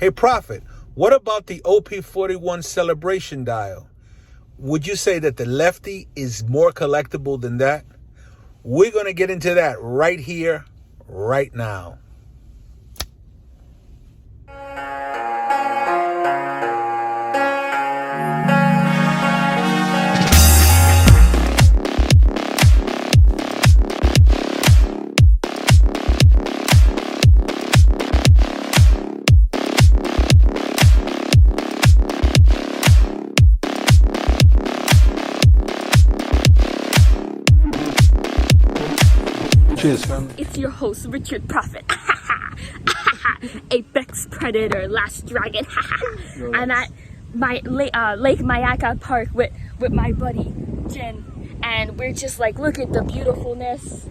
Hey, Prophet, what about the OP41 celebration dial? Would you say that the lefty is more collectible than that? We're going to get into that right here, right now. It's your host, Richard Prophet. Apex Predator, Last Dragon. I'm at my Lake Mayaka Park with my buddy Jen, and we're just like, look at the beautifulness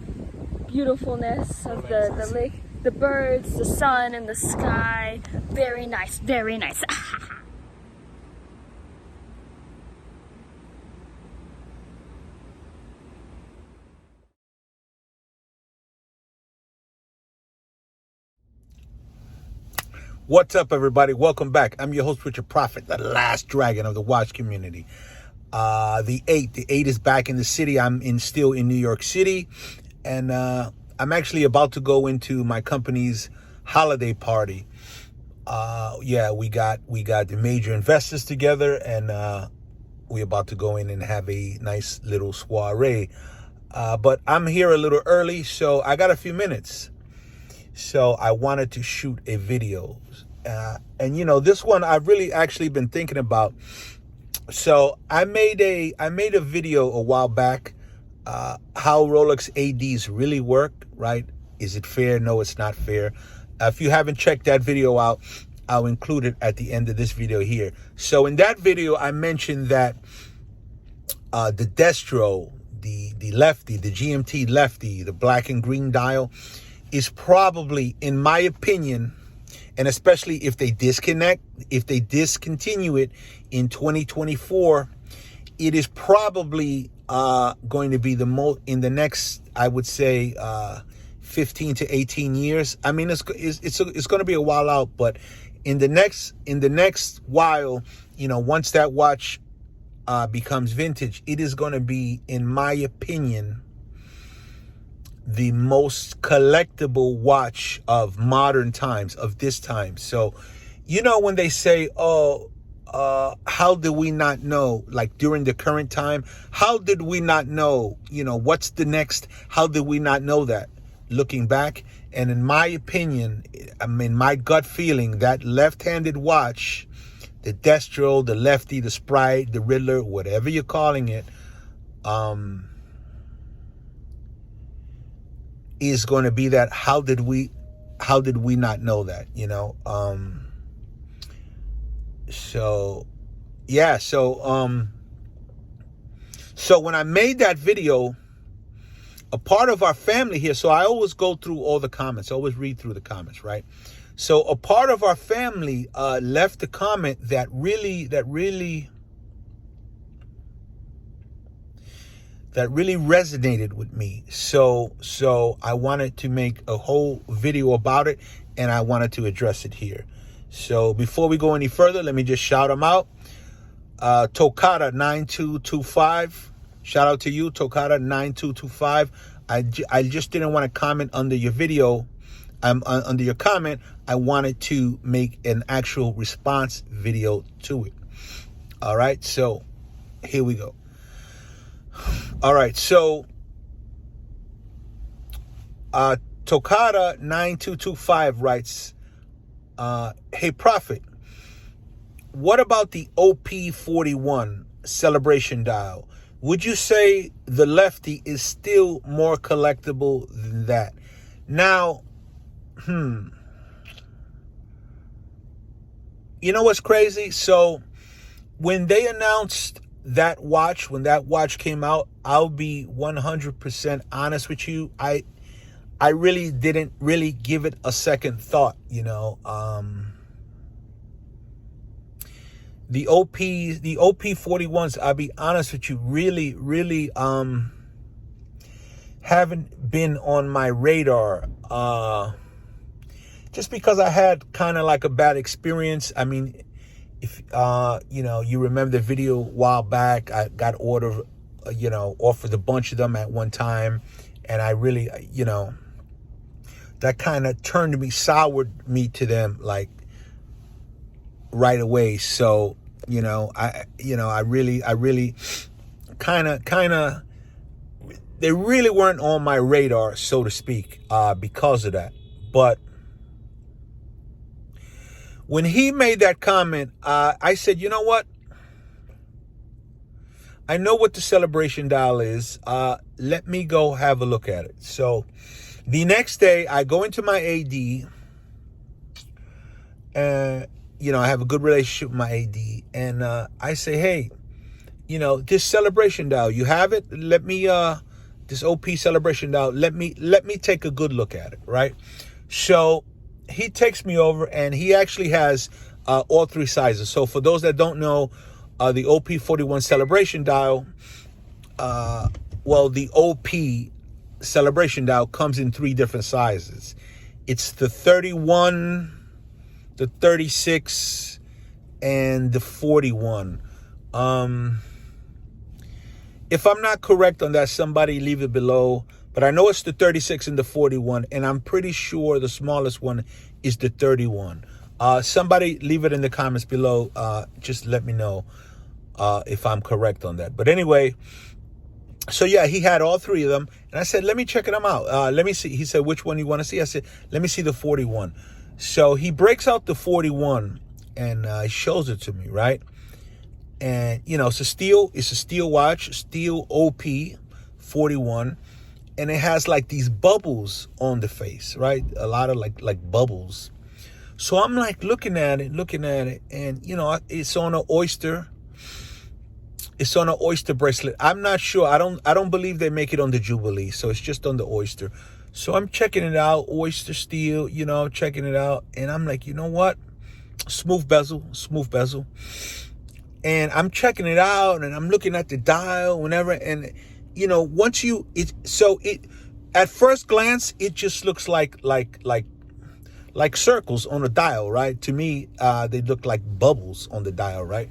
of the lake, the birds, the sun, and the sky. Very nice, very nice. What's up, everybody? Welcome back. I'm your host, Richard Prophet, the last dragon of the watch community. The eight is back in the city. I'm still in New York City, and I'm actually about to go into my company's holiday party. We got the major investors together, and we're about to go in and have a nice little soiree. But I'm here a little early, so I got a few minutes. So I wanted to shoot a video. And you know, this one I've really actually been thinking about. So I made a video a while back, how Rolex ADs really work, right? Is it fair? No, it's not fair. If you haven't checked that video out, I'll include it at the end of this video here. So in that video, I mentioned that the Destro, the lefty, the GMT lefty, the black and green dial, is probably, in my opinion, and especially if they discontinue it in 2024, it is probably going to be the most in the next, I would say, 15 to 18 years. I mean, it's going to be a while out, but in the next while, you know, once that watch becomes vintage, it is going to be, in my opinion, the most collectible watch of modern times, of this time. So, you know, when they say, how did we not know, like during the current time, how did we not know, you know, what's the next, how did we not know that? Looking back, and in my opinion, I mean, my gut feeling, that left-handed watch, the Destro, the lefty, the Sprite, the Riddler, whatever you're calling it, is going to be that. How did we not know that, you know? So when I made that video, a part of our family here, so I always go through all the comments, I always read through the comments, right? So a part of our family left a comment that really resonated with me. So I wanted to make a whole video about it, and I wanted to address it here. So before we go any further, let me just shout them out. Tokata 9225. Shout out to you, Tokata 9225. I just didn't want to comment under your video. Under your comment, I wanted to make an actual response video to it. All right, so here we go. All right, so Tokata 9225 writes, hey, Prophet, what about the OP41 celebration dial? Would you say the lefty is still more collectible than that? Now, you know what's crazy? So when they announced that watch, when that watch came out, I'll be 100% honest with you. I really didn't really give it a second thought, you know. The OP41s, I'll be honest with you, really haven't been on my radar. just because I had kind of like a bad experience. I mean, if you remember the video a while back, I got offered a bunch of them at one time, and I really, that kind of soured me to them like right away. So, I really kind of, they really weren't on my radar, so to speak, because of that. But when he made that comment, I said, you know what? I know what the celebration dial is. Let me go have a look at it. So the next day, I go into my AD, and, I have a good relationship with my AD. And I say, hey, this celebration dial, you have it? Let me, this OP celebration dial, let me take a good look at it, right? So he takes me over, and he actually has all three sizes. So for those that don't know, the OP41 celebration dial, the OP celebration dial comes in three different sizes. It's the 31, the 36, and the 41. If I'm not correct on that, somebody leave it below. But I know it's the 36 and the 41, and I'm pretty sure the smallest one is the 31. Somebody leave it in the comments below. Just let me know if I'm correct on that. But anyway, so yeah, he had all three of them, and I said, let me check them out. Let me see. He said, which one you want to see? I said, let me see the 41. So he breaks out the 41 and shows it to me, right? And it's a steel watch, steel OP 41. And it has like these bubbles on the face, right? A lot of like bubbles. So I'm like looking at it, and it's on an oyster. It's on an oyster bracelet. I'm not sure. I don't believe they make it on the Jubilee, so it's just on the oyster. So I'm checking it out, oyster steel. I'm checking it out, and I'm like, you know what? Smooth bezel. And I'm checking it out, and I'm looking at the dial, whenever, and at first glance, it just looks like circles on a dial, right? To me, they look like bubbles on the dial, right?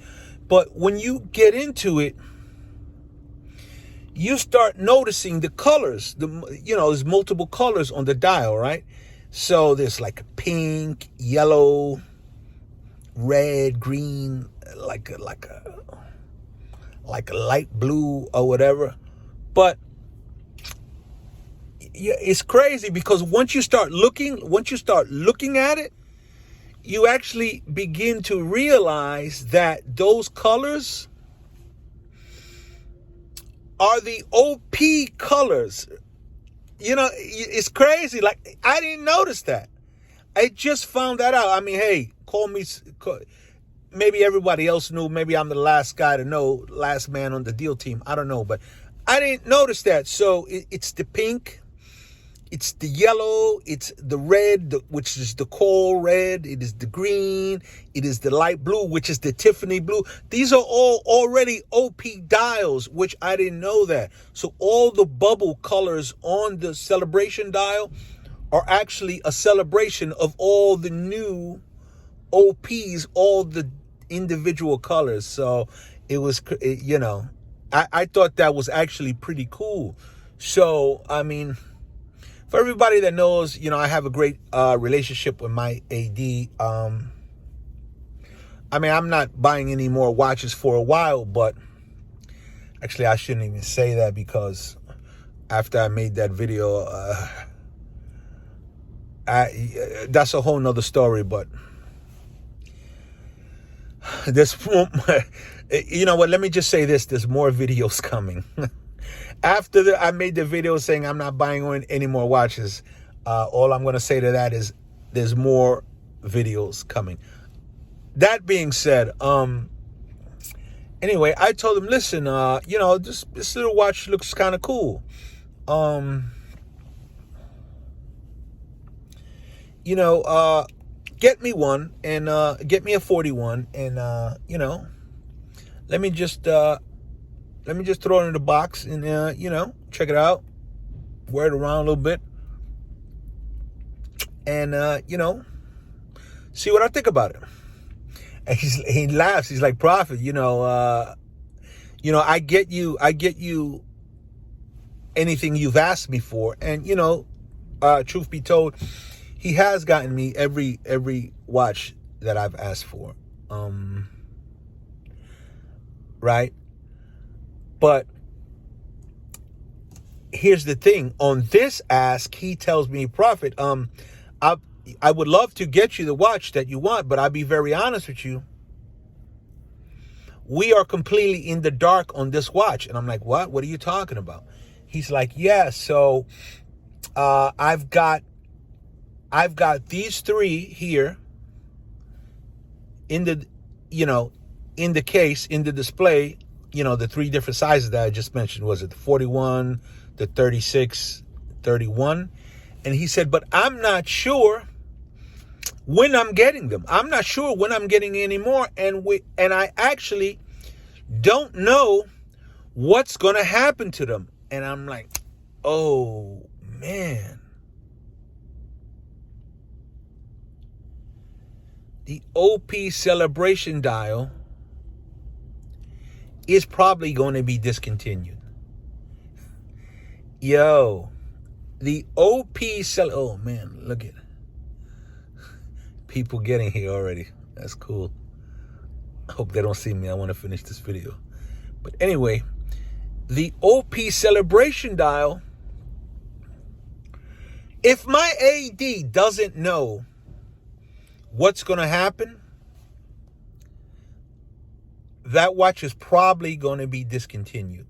But when you get into it, you start noticing the colors. There's multiple colors on the dial, right? So there's like pink, yellow, red, green, like a light blue or whatever. But yeah, it's crazy because once you start looking at it, you actually begin to realize that those colors are the OP colors. It's crazy. Like, I didn't notice that. I just found that out. I mean, hey, maybe everybody else knew. Maybe I'm the last guy to know, last man on the deal team. I don't know, but I didn't notice that. So it's the pink, it's the yellow, it's the red, which is the coal red. It is the green. It is the light blue, which is the Tiffany blue. These are all already OP dials, which I didn't know that. So all the bubble colors on the celebration dial are actually a celebration of all the new OPs, all the individual colors. So it was, I thought that was actually pretty cool. So, I mean, for everybody that knows, I have a great relationship with my AD. I mean, I'm not buying any more watches for a while, but actually I shouldn't even say that because after I made that video, that's a whole nother story, but there's more, you know what, let me just say this, there's more videos coming. After I made the video saying I'm not buying any more watches, all I'm going to say to that is there's more videos coming. That being said, anyway, I told him, listen, this little watch looks kind of cool. Get me one and get me a 41 and let me just throw it in the box and check it out, wear it around a little bit, and See what I think about it. And he laughs. He's like, Prophet, I get you anything you've asked me for. And, truth be told, he has gotten me every watch that I've asked for. Right? But here's the thing. On this ask, he tells me, Prophet, I would love to get you the watch that you want, but I'll be very honest with you. We are completely in the dark on this watch. And I'm like, what? What are you talking about? He's like, yeah, so I've got these three here in the, in the case, in the display, the three different sizes that I just mentioned. Was it the 41, the 36, 31? And he said, but I'm not sure when I'm getting them. I'm not sure when I'm getting any more. And I actually don't know what's going to happen to them. And I'm like, oh, man. The OP celebration dial is probably going to be discontinued. Yo, the OP oh, man, look at people getting here already. That's cool. I hope they don't see me. I want to finish this video. But anyway, the OP celebration dial, if my AD doesn't know what's going to happen, that watch is probably going to be discontinued.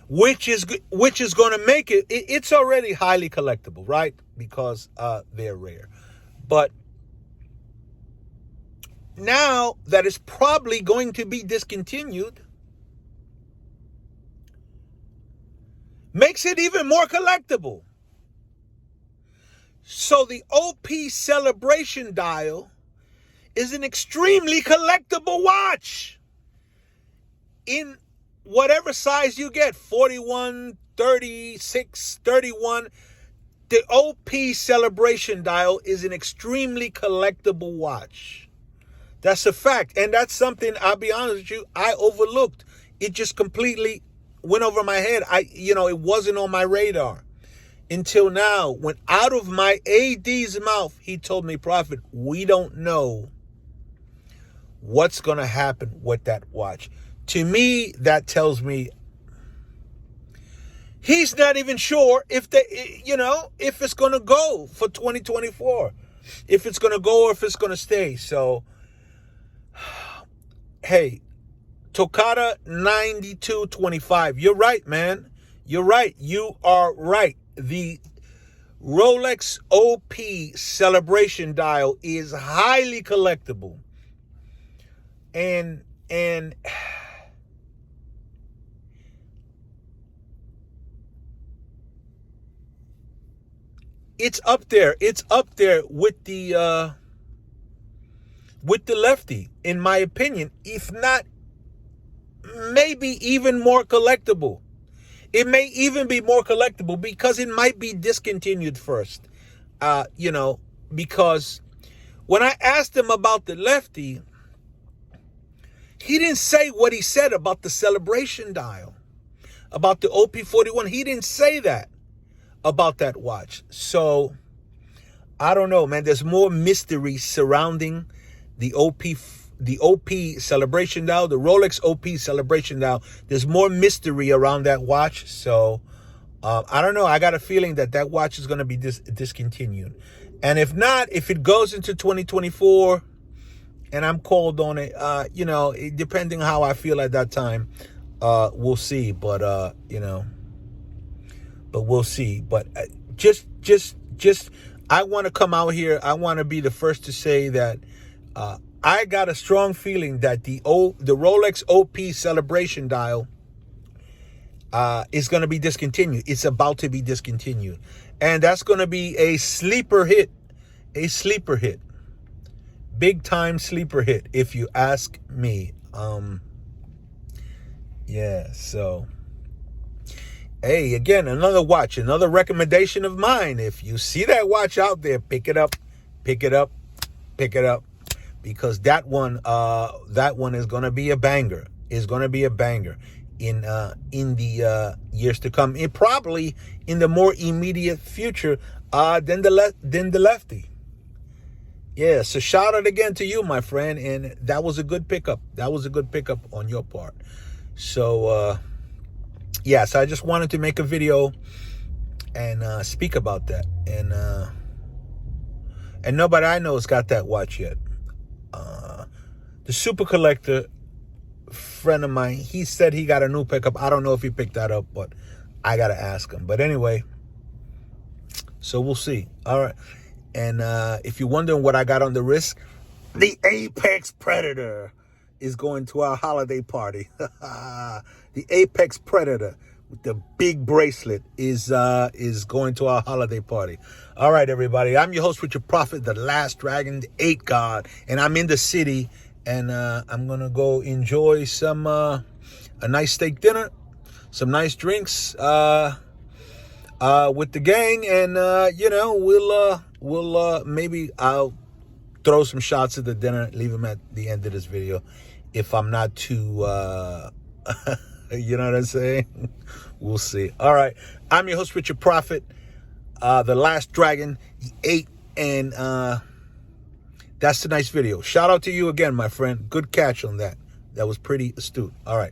Which is going to make it's already highly collectible, right? Because they're rare. But now that it's probably going to be discontinued, makes it even more collectible. So the OP celebration dial is an extremely collectible watch in whatever size you get, 41, 36, 31. The OP celebration dial is an extremely collectible watch. That's a fact. And that's something, I'll be honest with you, I overlooked. It just completely went over my head. It wasn't on my radar until now, when out of my AD's mouth, he told me, Prophet, we don't know what's going to happen with that watch. To me, that tells me he's not even sure if if it's going to go for 2024, if it's going to go or if it's going to stay. So, hey, Tokata 9225. You're right, man. You're right. You are right. The Rolex OP celebration dial is highly collectible. And it's up there. It's up there with the lefty, in my opinion, if not maybe even more collectible. It may even be more collectible because it might be discontinued first. Because when I asked him about the lefty, he didn't say what he said about the celebration dial, about the OP41. He didn't say that about that watch. So I don't know, man. There's more mystery surrounding the OP celebration dial, the Rolex OP celebration dial. There's more mystery around that watch. So I don't know. I got a feeling that watch is going to be discontinued. And if not, if it goes into 2024 and I'm called on it, depending how I feel at that time, we'll see. But, but we'll see. But just I want to come out here. I want to be the first to say that I got a strong feeling that the Rolex OP celebration dial is going to be discontinued. It's about to be discontinued. And that's going to be a sleeper hit. A sleeper hit. Big time sleeper hit, if you ask me. Yeah, so. Hey, again, another watch, another recommendation of mine. If you see that watch out there, pick it up. Pick it up. pick it up, because that one is gonna be a banger. Is gonna be a banger in the years to come. And probably in the more immediate future than the lefty. Yeah, so shout out again to you, my friend, and that was a good pickup. That was a good pickup on your part. So yeah, so I just wanted to make a video and speak about that. And nobody I know has got that watch yet. The super collector friend of mine, he said he got a new pickup. I don't know if he picked that up, but I gotta ask him. But anyway, so we'll see. All right. And if you're wondering what I got on the wrist, the Apex Predator is going to our holiday party. The Apex Predator with the big bracelet is going to our holiday party. All right, everybody. I'm your host, Richard Prophet, the Last Dragon, the 8 God, and I'm in the city, and I'm gonna go enjoy some a nice steak dinner, some nice drinks with the gang, and we'll maybe I'll throw some shots at the dinner, leave them at the end of this video if I'm not too you know what I'm saying. We'll see. All right, I'm your host, Richard Prophet, the Last Dragon, the 8, and that's a nice video. Shout out to you again, my friend. Good catch on that. That was pretty astute. All right.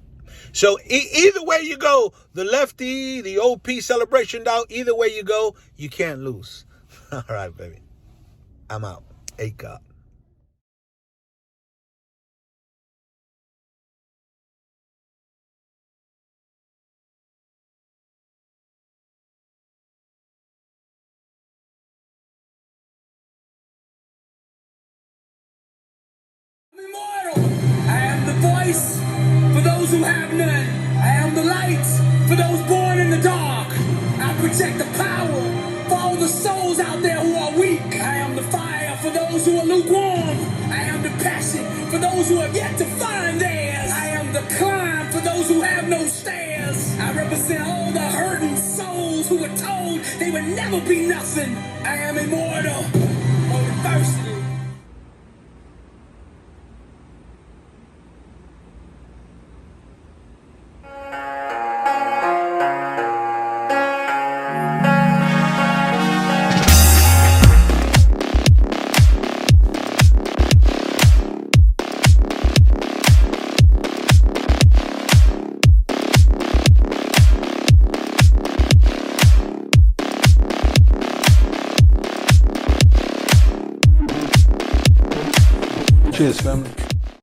So either way you go, the lefty, the OP celebration down, either way you go, you can't lose. All right, baby. I'm out. 8 God. I'm immortal. I am the voice for those who have none. I am the light for those born in the dark. I protect the power for all the souls out there who are weak. I am the fire for those who are lukewarm. I am the passion for those who have yet to find theirs. I am the climb for those who have no stairs. I represent all the hurting souls who were told they would never be nothing. I am immortal. University. Cheers, family.